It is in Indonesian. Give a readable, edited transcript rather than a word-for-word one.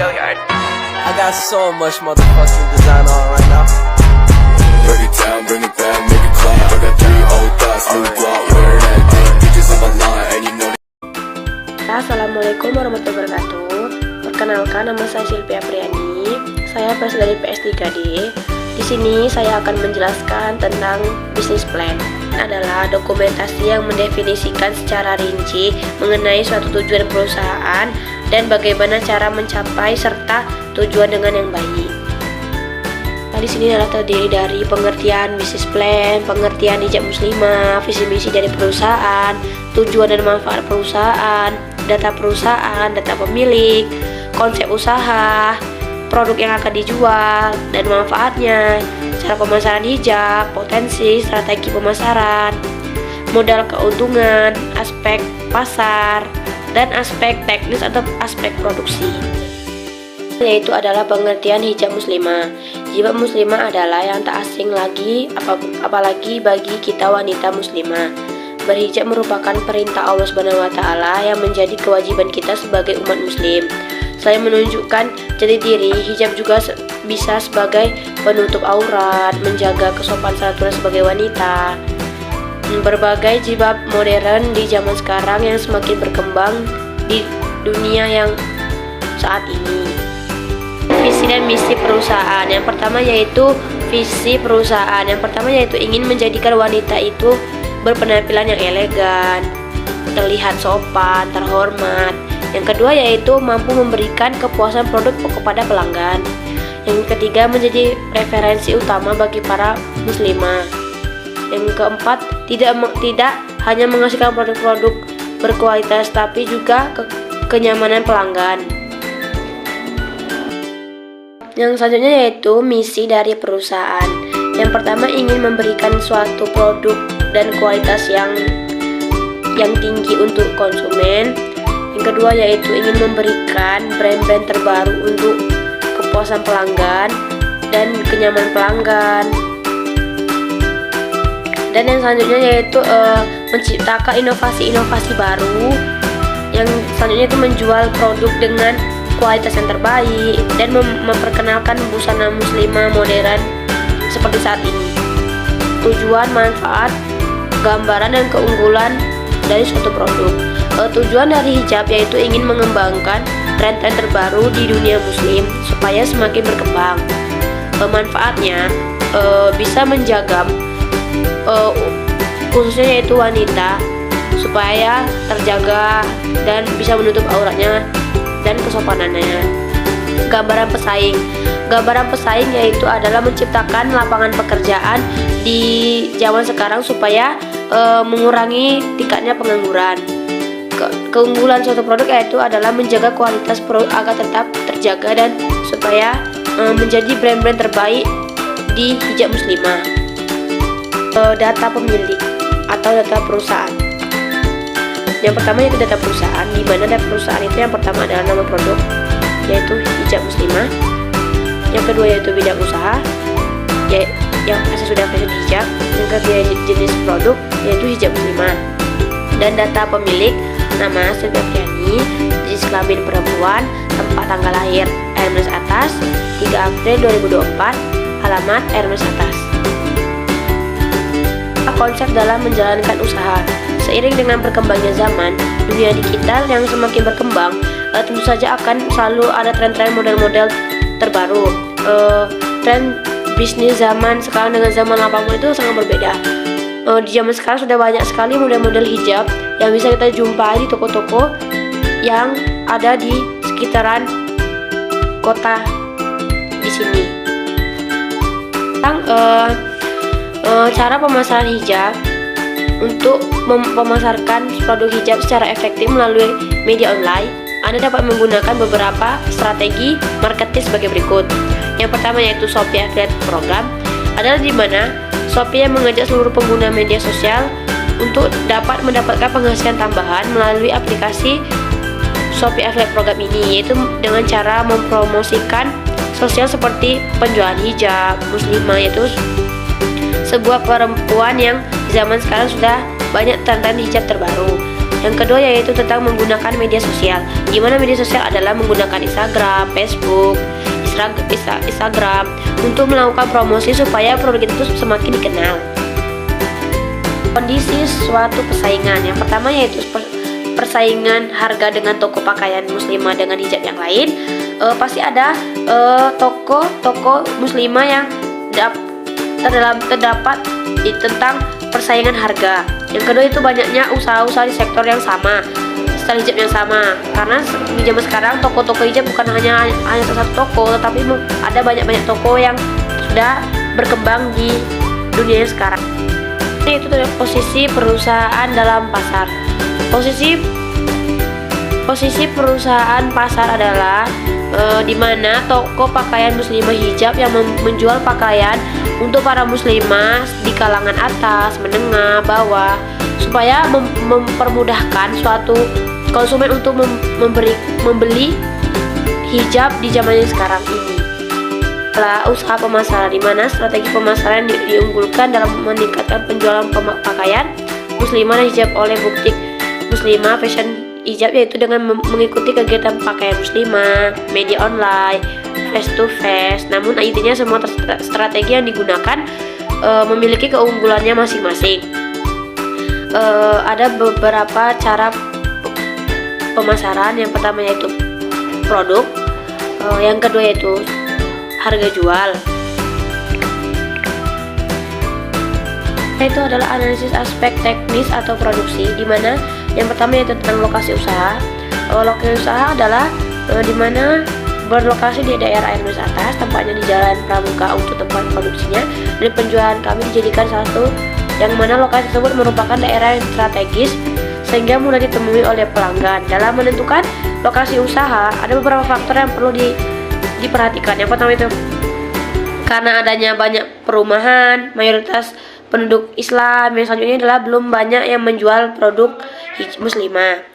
I got so much motherfucking design on right now. Break it down, bring it back, make it clap. I got 3 old thoughts, new block, wear that thing. Bitches on my line, and you know. Assalamualaikum warahmatullahi wabarakatuh. Perkenalkan, nama saya Silvia Priani. Saya berasal dari PS3D. Di sini saya akan menjelaskan tentang business plan. Adalah dokumentasi yang mendefinisikan secara rinci mengenai suatu tujuan perusahaan dan bagaimana cara mencapai serta tujuan dengan yang baik. Di sini adalah terdiri dari pengertian business plan, pengertian hijab muslimah, visi misi dari perusahaan, tujuan dan manfaat perusahaan, data perusahaan, data pemilik, konsep usaha, produk yang akan dijual dan manfaatnya, cara pemasaran hijab, potensi, strategi pemasaran, modal keuntungan, aspek pasar, dan aspek teknis atau aspek produksi. Yaitu adalah pengertian hijab muslimah. Hijab muslimah adalah yang tak asing lagi, apalagi bagi kita wanita muslimah. Berhijab merupakan perintah Allah Subhanahu wa Ta'ala yang menjadi kewajiban kita sebagai umat muslim. Selain menunjukkan jati diri, hijab juga bisa sebagai penutup aurat, menjaga kesopanan santunan sebagai wanita. Berbagai jilbab modern di zaman sekarang yang semakin berkembang di dunia yang saat ini. Visi dan misi perusahaan. Yang pertama yaitu visi perusahaan. Yang pertama yaitu ingin menjadikan wanita itu berpenampilan yang elegan, terlihat sopan, terhormat. Yang kedua yaitu mampu memberikan kepuasan produk kepada pelanggan. Yang ketiga menjadi referensi utama bagi para muslimah. Yang keempat tidak hanya menghasilkan produk-produk berkualitas tapi juga kenyamanan pelanggan. Yang selanjutnya yaitu misi dari perusahaan. Yang pertama ingin memberikan suatu produk dan kualitas yang tinggi untuk konsumen. Yang kedua yaitu ingin memberikan brand-brand terbaru untuk kepuasan pelanggan dan kenyamanan pelanggan. Dan yang selanjutnya yaitu menciptakan inovasi-inovasi baru. Yang selanjutnya itu menjual produk dengan kualitas yang terbaik dan memperkenalkan busana muslimah modern seperti saat ini. Tujuan, manfaat, gambaran dan keunggulan dari suatu produk. Tujuan dari hijab yaitu ingin mengembangkan tren-tren terbaru di dunia muslim supaya semakin berkembang. Manfaatnya bisa menjaga khususnya yaitu wanita supaya terjaga dan bisa menutup auratnya dan kesopanannya. Gambaran pesaing. Gambaran pesaing yaitu adalah menciptakan lapangan pekerjaan di zaman sekarang supaya mengurangi tingkatnya pengangguran. Keunggulan suatu produk yaitu adalah menjaga kualitas produk agar tetap terjaga dan supaya menjadi brand-brand terbaik di hijab muslimah. Data pemilik atau data perusahaan. Yang pertama yaitu data perusahaan, di mana data perusahaan itu yang pertama adalah nama produk yaitu hijab muslimah. Yang kedua yaitu bidang usaha yang sudah fashion hijab. Yang ketiga jenis produk yaitu hijab muslimah. Dan data pemilik, nama Silvia Priani, jenis kelamin perempuan, tempat tanggal lahir Hermes atas 3 April 2024, alamat Hermes atas. Konsep dalam menjalankan usaha. Seiring dengan berkembangnya zaman, dunia digital yang semakin berkembang, tentu saja akan selalu ada tren-tren model-model terbaru. Tren bisnis zaman sekarang dengan zaman 80 itu sangat berbeda. Di zaman sekarang sudah banyak sekali model-model hijab yang bisa kita jumpai di toko-toko yang ada di sekitaran kota di sini. Cara pemasaran hijab. Untuk memasarkan produk hijab secara efektif melalui media online, Anda dapat menggunakan beberapa strategi marketing sebagai berikut. Yang pertama yaitu Shopee Affiliate Program, adalah di mana Shopee yang mengajak seluruh pengguna media sosial untuk dapat mendapatkan penghasilan tambahan melalui aplikasi Shopee Affiliate Program ini, yaitu dengan cara mempromosikan sosial seperti penjualan hijab muslimah, yaitu sebuah perempuan yang di zaman sekarang sudah banyak tren hijab terbaru. Yang kedua yaitu tentang menggunakan media sosial. Gimana media sosial adalah menggunakan Instagram, Facebook, Instagram untuk melakukan promosi supaya produk itu semakin dikenal. Kondisi suatu persaingan. Yang pertama yaitu persaingan harga dengan toko pakaian muslimah dengan hijab yang lain. Pasti ada toko muslimah yang terdapat tentang persaingan harga. Yang kedua itu banyaknya usaha-usaha di sektor yang sama, style hijab yang sama. Karena di zaman sekarang toko-toko hijab bukan hanya satu toko, tetapi ada banyak toko yang sudah berkembang di dunia sekarang. Itu posisi perusahaan dalam pasar. Posisi perusahaan pasar adalah di mana toko pakaian muslimah hijab yang menjual pakaian untuk para muslimah di kalangan atas, menengah, bawah, supaya mempermudahkan suatu konsumen untuk membeli hijab di zaman sekarang ini. Setelah usaha pemasaran, di mana strategi pemasaran diunggulkan dalam meningkatkan penjualan pakaian muslimah dan hijab oleh butik muslimah fashion hijab, yaitu dengan mengikuti kegiatan pakaian muslimah, media online, face to face. Namun intinya semua strategi yang digunakan memiliki keunggulannya masing-masing. Ada beberapa cara pemasaran. Yang pertama yaitu produk, yang kedua yaitu harga jual. Itu adalah analisis aspek teknis atau produksi, di mana yang pertama yaitu tentang lokasi usaha. Lokasi usaha adalah di mana berlokasi di daerah Indonesia atas, tempatnya di Jalan Pramuka untuk tempat produksinya, dan penjualan kami dijadikan satu, yang mana lokasi tersebut merupakan daerah yang strategis sehingga mudah ditemui oleh pelanggan. Dalam menentukan lokasi usaha, ada beberapa faktor yang perlu diperhatikan. Yang pertama itu karena adanya banyak perumahan, mayoritas penduduk Islam. Yang selanjutnya adalah belum banyak yang menjual produk muslimah.